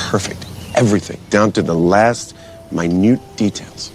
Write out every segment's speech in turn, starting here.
perfect. Everything, down to the last minute details.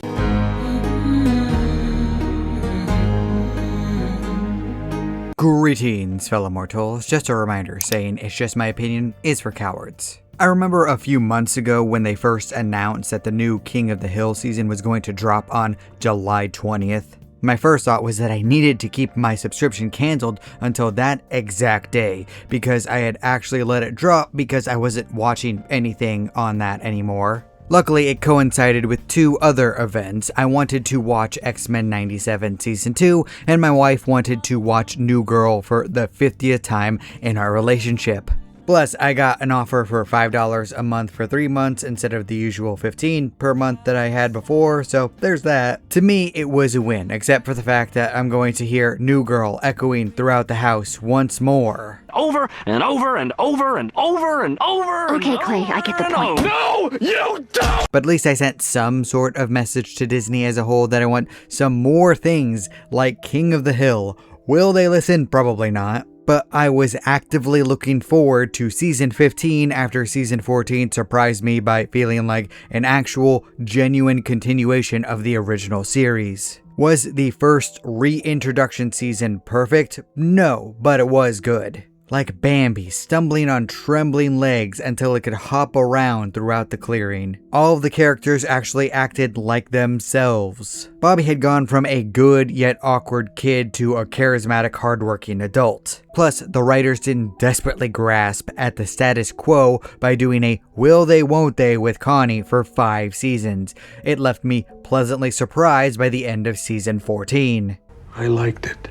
Greetings, fellow mortals. Just a reminder, saying it's just my opinion is for cowards. I remember a few months ago when they first announced that the new King of the Hill season was going to drop on July 20th. My first thought was that I needed to keep my subscription canceled until that exact day, because I had actually let it drop because I wasn't watching anything on that anymore. Luckily, it coincided with two other events. I wanted to watch X-Men 97 Season 2, and my wife wanted to watch New Girl for the 50th time in our relationship. Plus, I got an offer for $5 a month for 3 months instead of the usual $15 per month that I had before, so there's that. To me, it was a win, except for the fact that I'm going to hear New Girl echoing throughout the house once more. Over and over and over and over and over. Okay, Clay, I get the point. No, you don't! But at least I sent some sort of message to Disney as a whole that I want some more things like King of the Hill. Will they listen? Probably not. But I was actively looking forward to season 15 after season 14 surprised me by feeling like an actual, genuine continuation of the original series. Was the first reintroduction season perfect? No, but it was good. Like Bambi stumbling on trembling legs until it could hop around throughout the clearing. All of the characters actually acted like themselves. Bobby had gone from a good yet awkward kid to a charismatic, hardworking adult. Plus, the writers didn't desperately grasp at the status quo by doing a will they won't they with Connie for 5 seasons. It left me pleasantly surprised by the end of season 14. I liked it.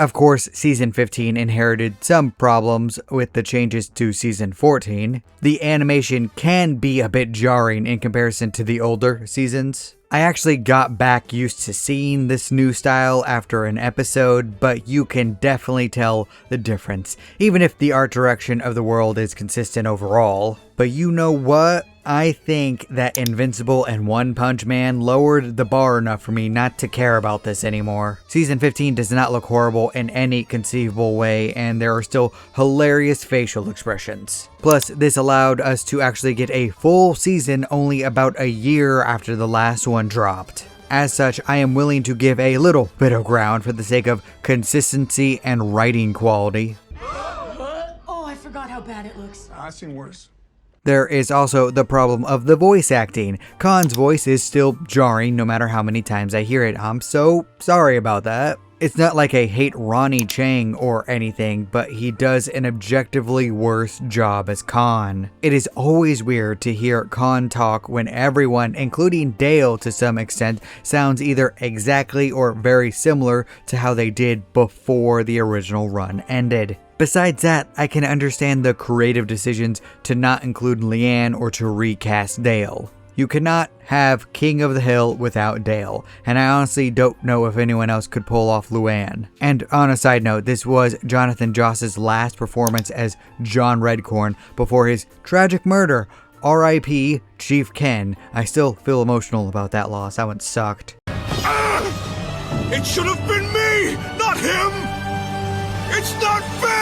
Of course, season 15 inherited some problems with the changes to season 14. The animation can be a bit jarring in comparison to the older seasons. I actually got back used to seeing this new style after an episode, but you can definitely tell the difference, even if the art direction of the world is consistent overall. But you know what? I think that Invincible and One Punch Man lowered the bar enough for me not to care about this anymore. Season 15 does not look horrible in any conceivable way, and there are still hilarious facial expressions. Plus, this allowed us to actually get a full season only about a year after the last one dropped. As such, I am willing to give a little bit of ground for the sake of consistency and writing quality. Oh, I forgot how bad it looks. I've seen worse. There is also the problem of the voice acting. Khan's voice is still jarring no matter how many times I hear it. I'm so sorry about that. It's not like I hate Ronnie Chang or anything, but he does an objectively worse job as Khan. It is always weird to hear Khan talk when everyone, including Dale to some extent, sounds either exactly or very similar to how they did before the original run ended. Besides that, I can understand the creative decisions to not include Leanne or to recast Dale. You cannot have King of the Hill without Dale, and I honestly don't know if anyone else could pull off Luann. And on a side note, this was Jonathan Joss's last performance as John Redcorn before his tragic murder. R.I.P. Chief Ken. I still feel emotional about that loss. That one sucked. It should have been me, not him! It's not fair!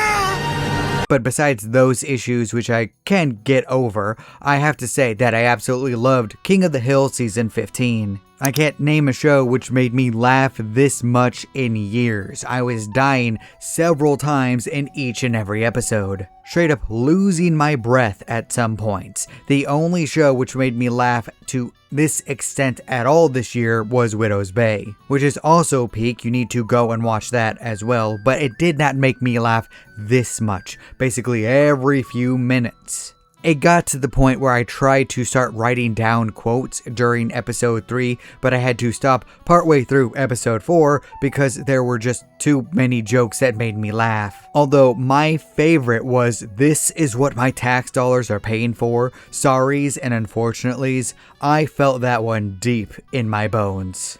But besides those issues, which I can get over, I have to say that I absolutely loved King of the Hill Season 15. I can't name a show which made me laugh this much in years. I was dying several times in each and every episode. Straight up losing my breath at some points. The only show which made me laugh to this extent at all this year was Widow's Bay, which is also peak. You need to go and watch that as well, but it did not make me laugh this much, basically every few minutes. It got to the point where I tried to start writing down quotes during episode 3, but I had to stop partway through episode 4 because there were just too many jokes that made me laugh. Although my favorite was "This is what my tax dollars are paying for, sorries and unfortunately's." I felt that one deep in my bones.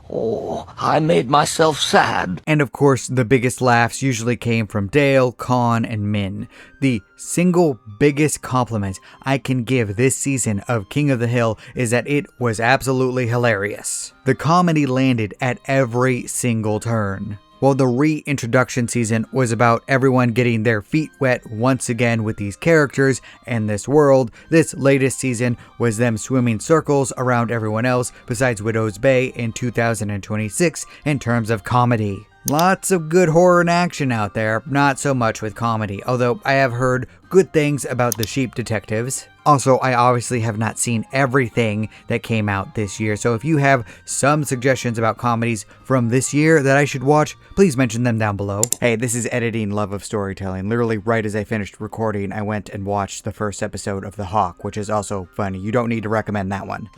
Oh, I made myself sad. And of course, the biggest laughs usually came from Dale, Khan, and Min. The single biggest compliment I can give this season of King of the Hill is that it was absolutely hilarious. The comedy landed at every single turn. Well, the reintroduction season was about everyone getting their feet wet once again with these characters and this world. This latest season was them swimming circles around everyone else besides Widow's Bay in 2026 in terms of comedy. Lots of good horror and action out there, not so much with comedy, although I have heard good things about the Sheep Detectives. Also, I obviously have not seen everything that came out this year, so if you have some suggestions about comedies from this year that I should watch, please mention them down below. Hey, this is Editing Love of Storytelling. Literally right as I finished recording, I went and watched the first episode of The Hawk, which is also funny. You don't need to recommend that one.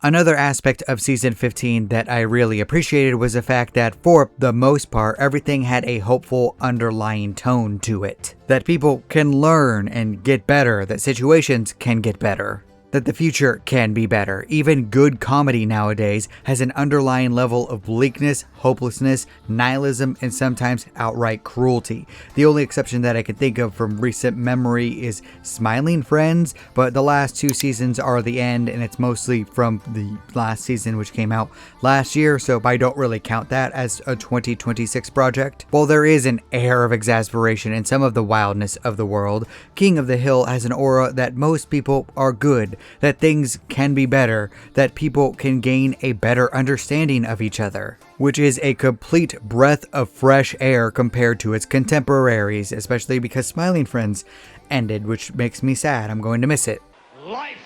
Another aspect of season 15 that I really appreciated was the fact that, for the most part, everything had a hopeful underlying tone to it. That people can learn and get better, that situations can get better, that the future can be better. Even good comedy nowadays has an underlying level of bleakness, hopelessness, nihilism, and sometimes outright cruelty. The only exception that I can think of from recent memory is Smiling Friends, but the last two seasons are the end, and it's mostly from the last season, which came out last year, so I don't really count that as a 2026 project. While there is an air of exasperation in some of the wildness of the world, King of the Hill has an aura that most people are good, that things can be better, that people can gain a better understanding of each other, which is a complete breath of fresh air compared to its contemporaries, especially because Smiling Friends ended, which makes me sad. I'm going to miss it. Life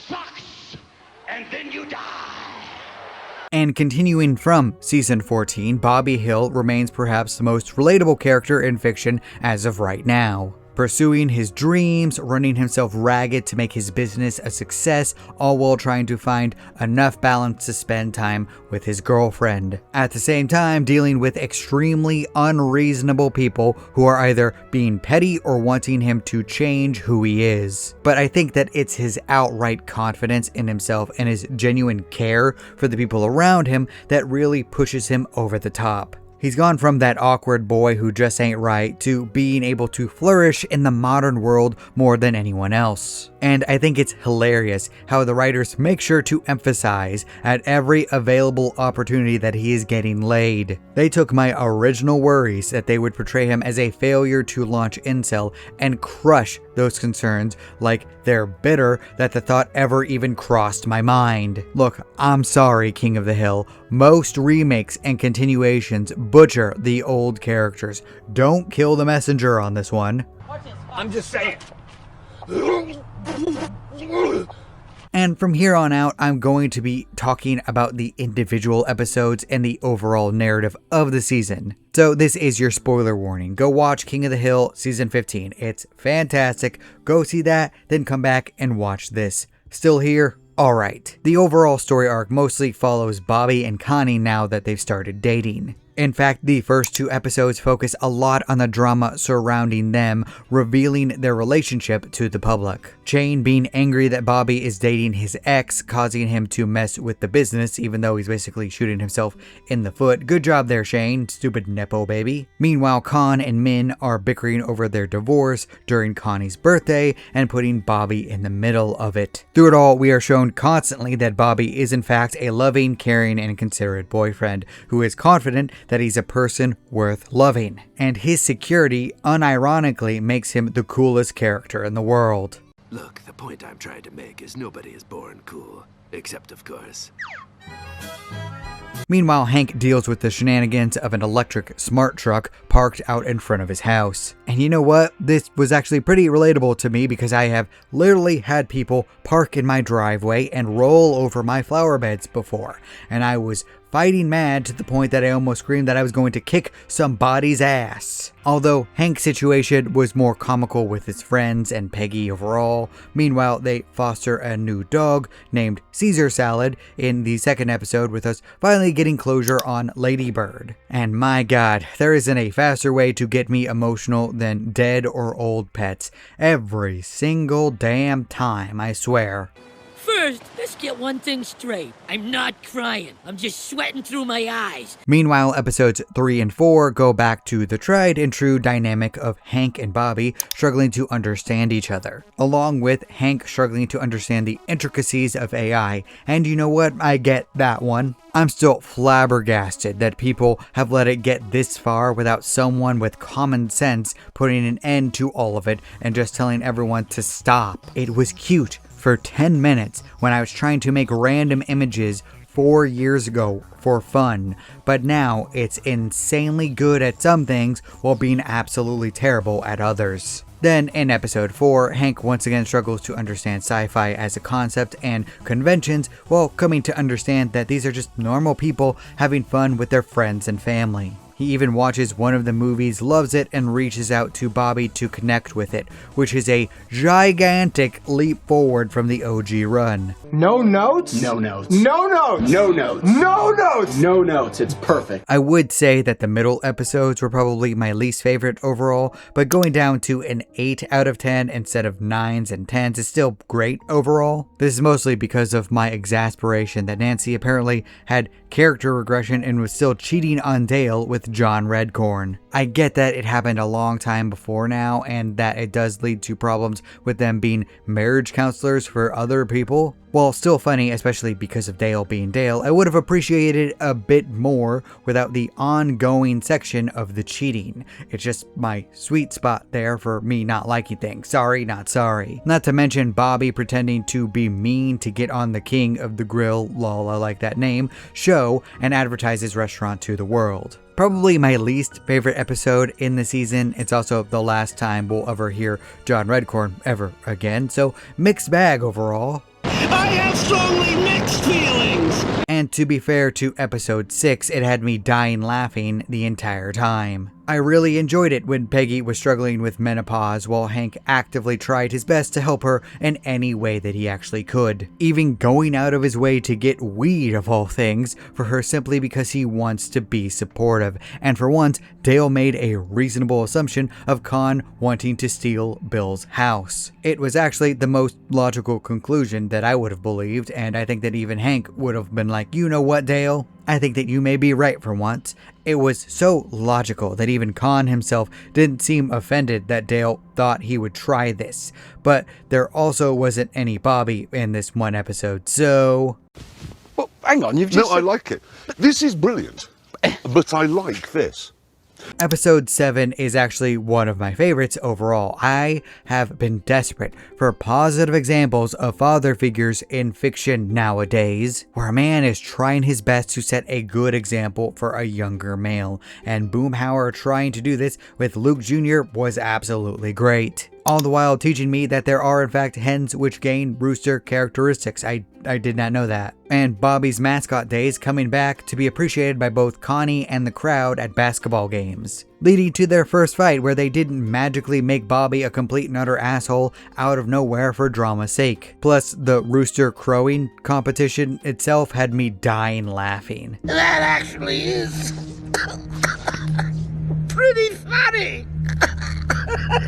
sucks, and then you die. And continuing from season 14, Bobby Hill remains perhaps the most relatable character in fiction as of right now. Pursuing his dreams, running himself ragged to make his business a success, all while trying to find enough balance to spend time with his girlfriend. At the same time, dealing with extremely unreasonable people who are either being petty or wanting him to change who he is. But I think that it's his outright confidence in himself and his genuine care for the people around him that really pushes him over the top. He's gone from that awkward boy who just ain't right to being able to flourish in the modern world more than anyone else. And I think it's hilarious how the writers make sure to emphasize at every available opportunity that he is getting laid. They took my original worries that they would portray him as a failure to launch incel and crush those concerns like they're bitter that the thought ever even crossed my mind. Look, I'm sorry, King of the Hill. Most remakes and continuations butcher the old characters. Don't kill the messenger on this one. I'm just saying. And from here on out, I'm going to be talking about the individual episodes and the overall narrative of the season. So this is your spoiler warning. Go watch King of the Hill season 15. It's fantastic. Go see that, then come back and watch this. Still here? Alright. The overall story arc mostly follows Bobby and Connie now that they've started dating. In fact, the first two episodes focus a lot on the drama surrounding them, revealing their relationship to the public. Shane being angry that Bobby is dating his ex, causing him to mess with the business, even though he's basically shooting himself in the foot. Good job there, Shane. Stupid nepo baby. Meanwhile, Con and Min are bickering over their divorce during Connie's birthday and putting Bobby in the middle of it. Through it all, we are shown constantly that Bobby is in fact a loving, caring, and considerate boyfriend who is confident that he's a person worth loving, and his security unironically makes him the coolest character in the world. Look, the point I'm trying to make is nobody is born cool, except of course. Meanwhile, Hank deals with the shenanigans of an electric smart truck parked out in front of his house. And you know what? This was actually pretty relatable to me because I have literally had people park in my driveway and roll over my flower beds before. And I was fighting mad to the point that I almost screamed that I was going to kick somebody's ass. Although Hank's situation was more comical with his friends and Peggy overall. Meanwhile, they foster a new dog named Caesar Salad in the second episode, with us finally getting closure on Lady Bird. And my god, there isn't a faster way to get me emotional than dead or old pets. Every single damn time, I swear. First, let's get one thing straight. I'm not crying. I'm just sweating through my eyes. Meanwhile, episodes 3 and 4 go back to the tried and true dynamic of Hank and Bobby struggling to understand each other, along with Hank struggling to understand the intricacies of AI. And you know what? I get that one. I'm still flabbergasted that people have let it get this far without someone with common sense putting an end to all of it and just telling everyone to stop. It was cute for 10 minutes when I was trying to make random images 4 years ago for fun, but now it's insanely good at some things while being absolutely terrible at others. Then in episode 4, Hank once again struggles to understand sci-fi as a concept and conventions while coming to understand that these are just normal people having fun with their friends and family. He even watches one of the movies, loves it, and reaches out to Bobby to connect with it, which is a gigantic leap forward from the OG run. No notes? No notes. No notes! No notes. No notes! No notes. It's perfect. I would say that the middle episodes were probably my least favorite overall, but going down to an 8 out of 10 instead of 9s and 10s is still great overall. This is mostly because of my exasperation that Nancy apparently had character regression and was still cheating on Dale with John Redcorn. I get that it happened a long time before now and that it does lead to problems with them being marriage counselors for other people. While still funny, especially because of Dale being Dale, I would have appreciated a bit more without the ongoing section of the cheating. It's just my sweet spot there for me not liking things. Sorry, not sorry. Not to mention Bobby pretending to be mean to get on the King of the Grill, lol, I like that name, show and advertise his restaurant to the world. Probably my least favorite episode in the season. It's also the last time we'll ever hear John Redcorn ever again, so mixed bag overall. I have strongly mixed feelings. And to be fair to episode 6, it had me dying laughing the entire time. I really enjoyed it when Peggy was struggling with menopause while Hank actively tried his best to help her in any way that he actually could. Even going out of his way to get weed of all things for her simply because he wants to be supportive. And for once, Dale made a reasonable assumption of Con wanting to steal Bill's house. It was actually the most logical conclusion that I would have believed, and I think that even Hank would have been like, you know what, Dale? I think that you may be right for once. It was so logical that even Con himself didn't seem offended that Dale thought he would try this. But there also wasn't any Bobby in this one episode, so... Well, hang on, you've just... No, I like it. This is brilliant, but I like this. Episode 7 is actually one of my favorites overall. I have been desperate for positive examples of father figures in fiction nowadays, where a man is trying his best to set a good example for a younger male, and Boomhauer trying to do this with Luke Jr. was absolutely great. All the while teaching me that there are in fact hens which gain rooster characteristics. I did not know that. And Bobby's mascot days coming back to be appreciated by both Connie and the crowd at basketball games, leading to their first fight where they didn't magically make Bobby a complete and utter asshole out of nowhere for drama's sake. Plus, the rooster crowing competition itself had me dying laughing. That actually is pretty funny.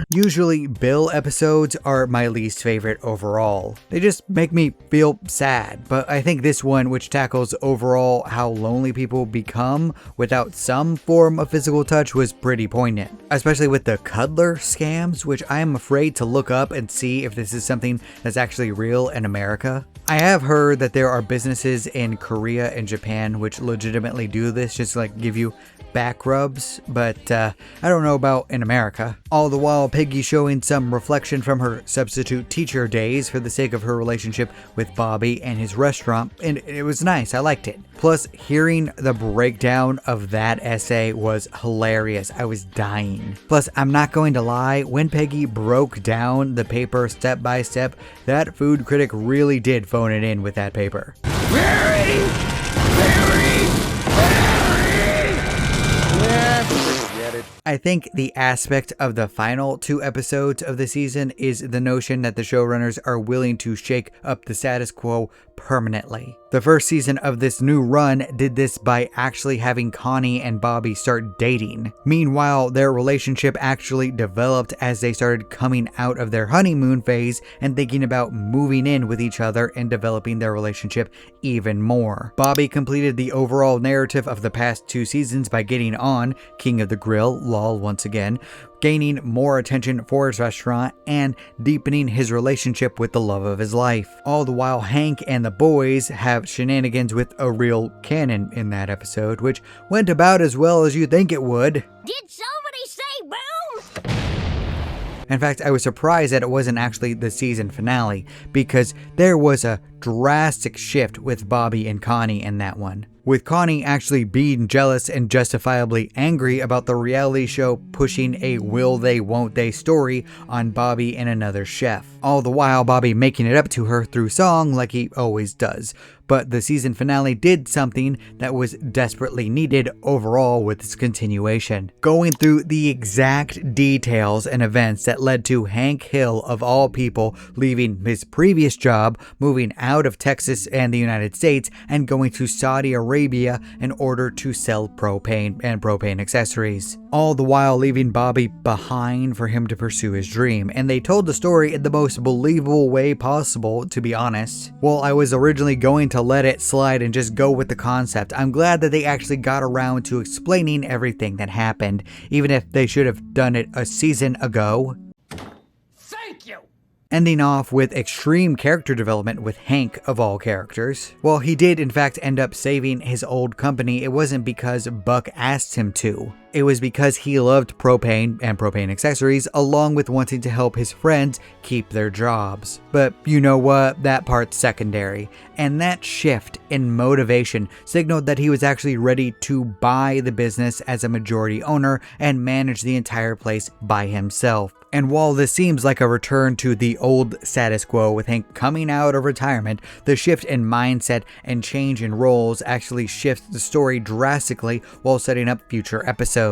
Usually, Bill episodes are my least favorite overall. They just make me feel sad, but I think this one, which tackles overall how lonely people become without some form of physical touch, was pretty poignant. Especially with the cuddler scams, which I am afraid to look up and see if this is something that's actually real in America. I have heard that there are businesses in Korea and Japan which legitimately do this, just like give you back rubs, but I don't know about in America. All the while, Peggy showing some reflection from her substitute teacher days for the sake of her relationship with Bobby and his restaurant, and it was nice, I liked it. Plus, hearing the breakdown of that essay was hilarious. I was dying. Plus, I'm not going to lie, when Peggy broke down the paper step by step, that food critic really did phone it in with that paper. Very I think the aspect of the final 2 episodes of the season is the notion that the showrunners are willing to shake up the status quo permanently. The first season of this new run did this by actually having Connie and Bobby start dating. Meanwhile, their relationship actually developed as they started coming out of their honeymoon phase and thinking about moving in with each other and developing their relationship even more. Bobby completed the overall narrative of the past 2 seasons by getting on King of the Grill, lol once again, gaining more attention for his restaurant, and deepening his relationship with the love of his life. All the while, Hank and the boys have shenanigans with a real cannon in that episode, which went about as well as you think it would. Did somebody say boom? In fact, I was surprised that it wasn't actually the season finale, because there was a drastic shift with Bobby and Connie in that one. With Connie actually being jealous and justifiably angry about the reality show pushing a will they won't they story on Bobby and another chef. All the while Bobby making it up to her through song like he always does. But the season finale did something that was desperately needed overall with its continuation. Going through the exact details and events that led to Hank Hill, of all people, leaving his previous job, moving out of Texas and the United States, and going to Saudi Arabia in order to sell propane and propane accessories. All the while leaving Bobby behind for him to pursue his dream. And they told the story in the most believable way possible, to be honest. While I was originally going to let it slide and just go with the concept, I'm glad that they actually got around to explaining everything that happened, even if they should have done it a season ago. Thank you! Ending off with extreme character development with Hank, of all characters. While he did in fact end up saving his old company, it wasn't because Buck asked him to. It was because he loved propane and propane accessories, along with wanting to help his friends keep their jobs. But you know what? That part's secondary. And that shift in motivation signaled that he was actually ready to buy the business as a majority owner and manage the entire place by himself. And while this seems like a return to the old status quo with Hank coming out of retirement, the shift in mindset and change in roles actually shifts the story drastically while setting up future episodes.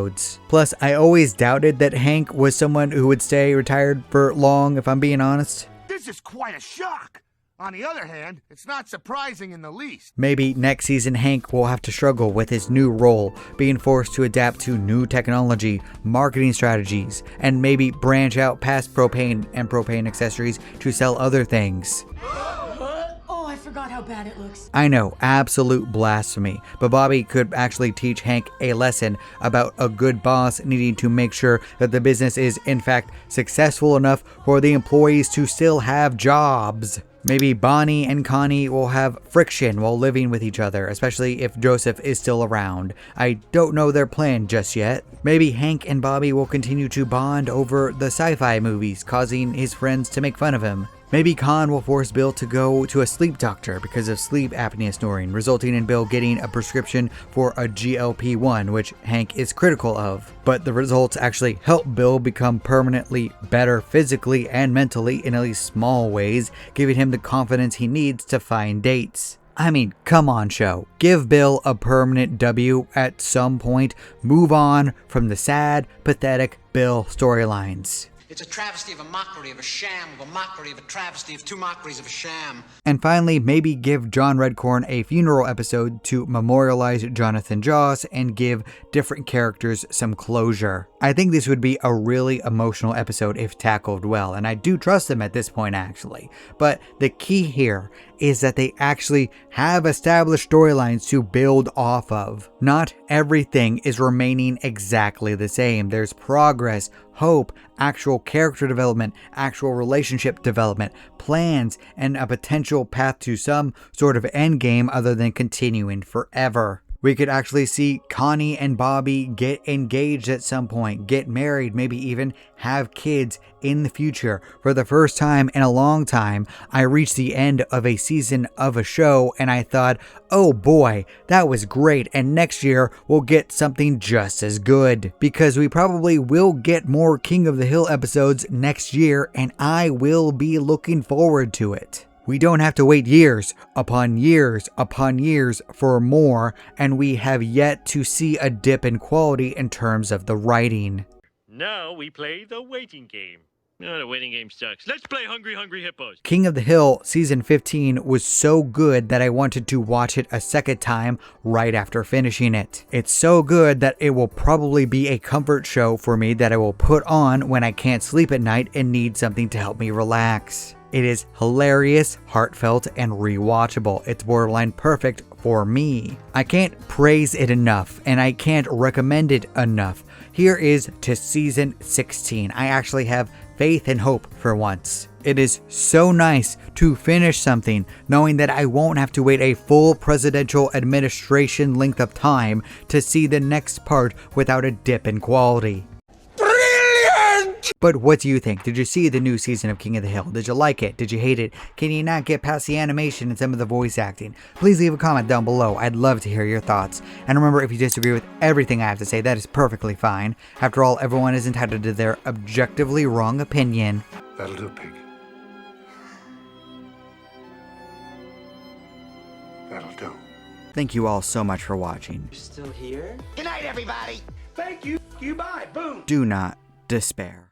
Plus, I always doubted that Hank was someone who would stay retired for long, if I'm being honest. This is quite a shock. On the other hand, it's not surprising in the least. Maybe next season Hank will have to struggle with his new role, being forced to adapt to new technology, marketing strategies, and maybe branch out past propane and propane accessories to sell other things. Oh, I forgot how bad it looks. I know, absolute blasphemy, but Bobby could actually teach Hank a lesson about a good boss needing to make sure that the business is in fact successful enough for the employees to still have jobs. Maybe Bonnie and Connie will have friction while living with each other, especially if Joseph is still around. I don't know their plan just yet. Maybe Hank and Bobby will continue to bond over the sci-fi movies, causing his friends to make fun of him. Maybe Con will force Bill to go to a sleep doctor because of sleep apnea snoring, resulting in Bill getting a prescription for a GLP-1, which Hank is critical of. But the results actually help Bill become permanently better physically and mentally in at least small ways, giving him the confidence he needs to find dates. I mean, come on, show. Give Bill a permanent W at some point. Move on from the sad, pathetic Bill storylines. It's a travesty of a mockery of a sham, of a mockery of a travesty of 2 mockeries of a sham. And finally, maybe give John Redcorn a funeral episode to memorialize Jonathan Joss and give different characters some closure. I think this would be a really emotional episode if tackled well, and I do trust them at this point actually. But the key here is that they actually have established storylines to build off of. Not everything is remaining exactly the same. There's progress, hope, actual character development, actual relationship development, plans, and a potential path to some sort of endgame other than continuing forever. We could actually see Connie and Bobby get engaged at some point, get married, maybe even have kids in the future. For the first time in a long time, I reached the end of a season of a show and I thought, oh boy, that was great, and next year we'll get something just as good. Because we probably will get more King of the Hill episodes next year, and I will be looking forward to it. We don't have to wait years upon years upon years for more, and we have yet to see a dip in quality in terms of the writing. Now we play the waiting game. Oh, the waiting game sucks. Let's play Hungry Hungry Hippos. King of the Hill season 15 was so good that I wanted to watch it a second time right after finishing it. It's so good that it will probably be a comfort show for me that I will put on when I can't sleep at night and need something to help me relax. It is hilarious, heartfelt, and rewatchable. It's borderline perfect for me. I can't praise it enough, and I can't recommend it enough. Here is to season 16. I actually have faith and hope for once. It is so nice to finish something knowing that I won't have to wait a full presidential administration length of time to see the next part without a dip in quality. But what do you think? Did you see the new season of King of the Hill? Did you like it? Did you hate it? Can you not get past the animation and some of the voice acting? Please leave a comment down below. I'd love to hear your thoughts. And remember, if you disagree with everything I have to say, that is perfectly fine. After all, everyone is entitled to their objectively wrong opinion. That'll do, pig. That'll do. Thank you all so much for watching. You're still here? Good night, everybody. Thank you. You bye. Boom. Do not despair.